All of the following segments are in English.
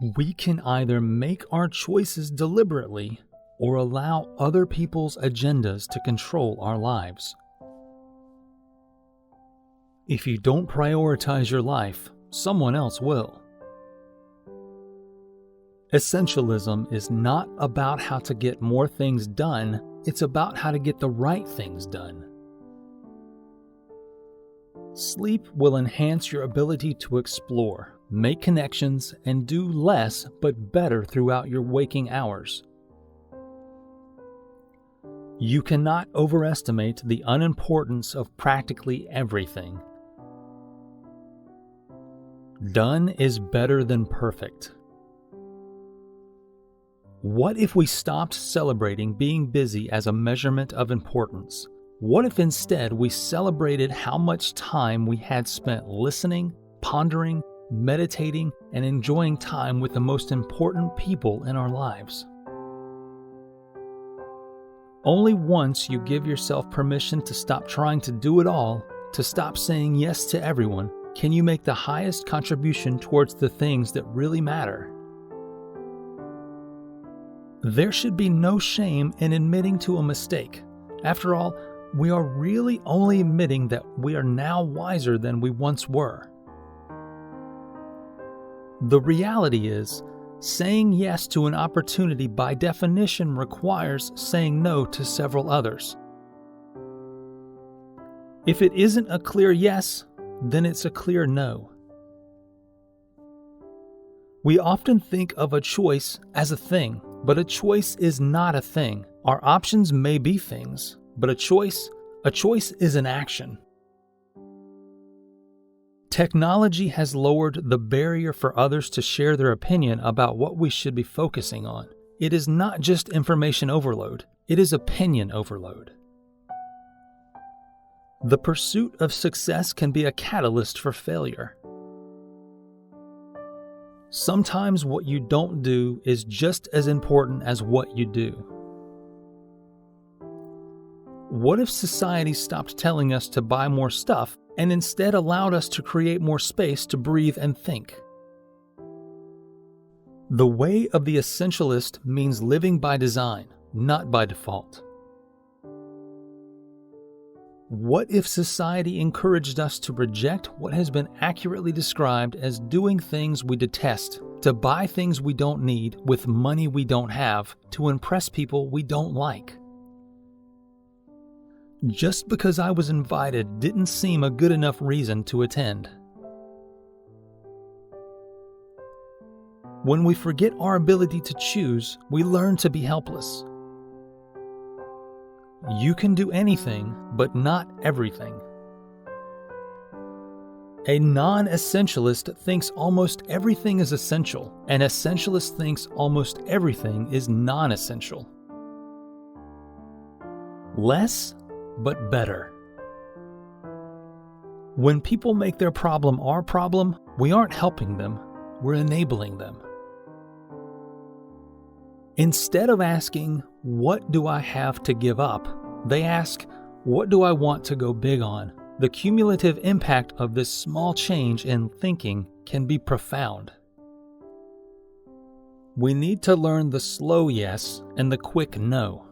We can either make our choices deliberately or allow other people's agendas to control our lives. If you don't prioritize your life, someone else will. Essentialism is not about how to get more things done, it's about how to get the right things done. Sleep will enhance your ability to explore, make connections, and do less but better throughout your waking hours. You cannot overestimate the unimportance of practically everything. Done is better than perfect. What if we stopped celebrating being busy as a measurement of importance? What if instead we celebrated how much time we had spent listening, pondering, meditating, and enjoying time with the most important people in our lives? Only once you give yourself permission to stop trying to do it all, to stop saying yes to everyone, can you make the highest contribution towards the things that really matter. There should be no shame in admitting to a mistake. After all, we are really only admitting that we are now wiser than we once were. The reality is, saying yes to an opportunity by definition requires saying no to several others. If it isn't a clear yes, then it's a clear no. We often think of a choice as a thing, but a choice is not a thing. Our options may be things, but a choice is an action. Technology has lowered the barrier for others to share their opinion about what we should be focusing on. It is not just information overload, it is opinion overload. The pursuit of success can be a catalyst for failure. Sometimes what you don't do is just as important as what you do. What if society stopped telling us to buy more stuff and instead allowed us to create more space to breathe and think? The way of the essentialist means living by design, not by default. What if society encouraged us to reject what has been accurately described as doing things we detest, to buy things we don't need with money we don't have, to impress people we don't like? Just because I was invited didn't seem a good enough reason to attend. When we forget our ability to choose, we learn to be helpless. You can do anything, but not everything. A non-essentialist thinks almost everything is essential. An essentialist thinks almost everything is non-essential. Less, but better. When people make their problem our problem, we aren't helping them, we're enabling them. Instead of asking, "What do I have to give up?" they ask, "What do I want to go big on?" The cumulative impact of this small change in thinking can be profound. We need to learn the slow yes and the quick no.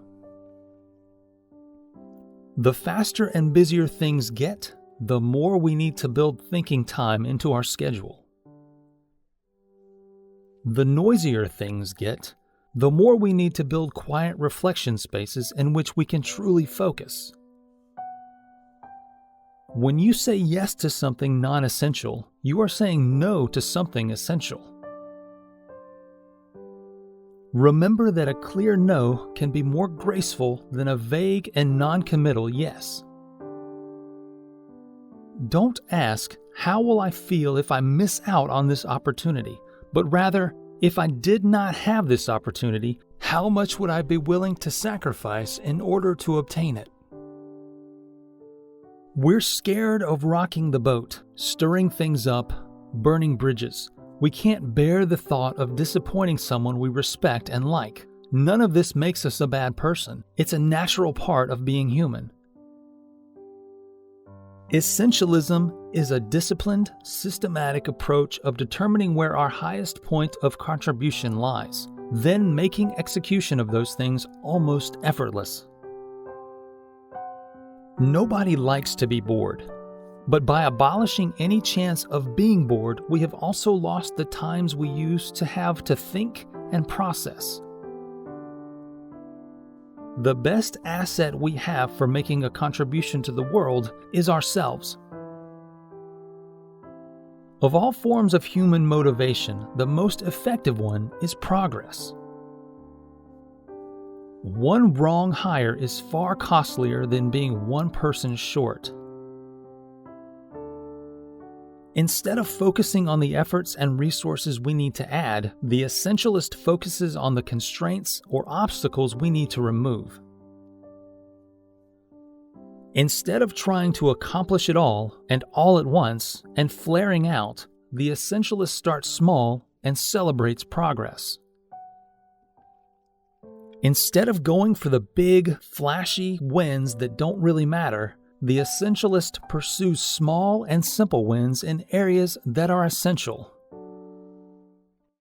The faster and busier things get, the more we need to build thinking time into our schedule. The noisier things get, the more we need to build quiet reflection spaces in which we can truly focus. When you say yes to something non-essential, you are saying no to something essential. Remember that a clear no can be more graceful than a vague and non-committal yes. Don't ask, "How will I feel if I miss out on this opportunity?" but rather, "If I did not have this opportunity, how much would I be willing to sacrifice in order to obtain it?" We're scared of rocking the boat, stirring things up, burning bridges. We can't bear the thought of disappointing someone we respect and like. None of this makes us a bad person. It's a natural part of being human. Essentialism is a disciplined, systematic approach of determining where our highest point of contribution lies, then making execution of those things almost effortless. Nobody likes to be bored, but by abolishing any chance of being bored, we have also lost the times we used to have to think and process. The best asset we have for making a contribution to the world is ourselves. Of all forms of human motivation, the most effective one is progress. One wrong hire is far costlier than being one person short. Instead of focusing on the efforts and resources we need to add, the essentialist focuses on the constraints or obstacles we need to remove. Instead of trying to accomplish it all at once and flaring out, the essentialist starts small and celebrates progress. Instead of going for the big, flashy wins that don't really matter, the essentialist pursues small and simple wins in areas that are essential.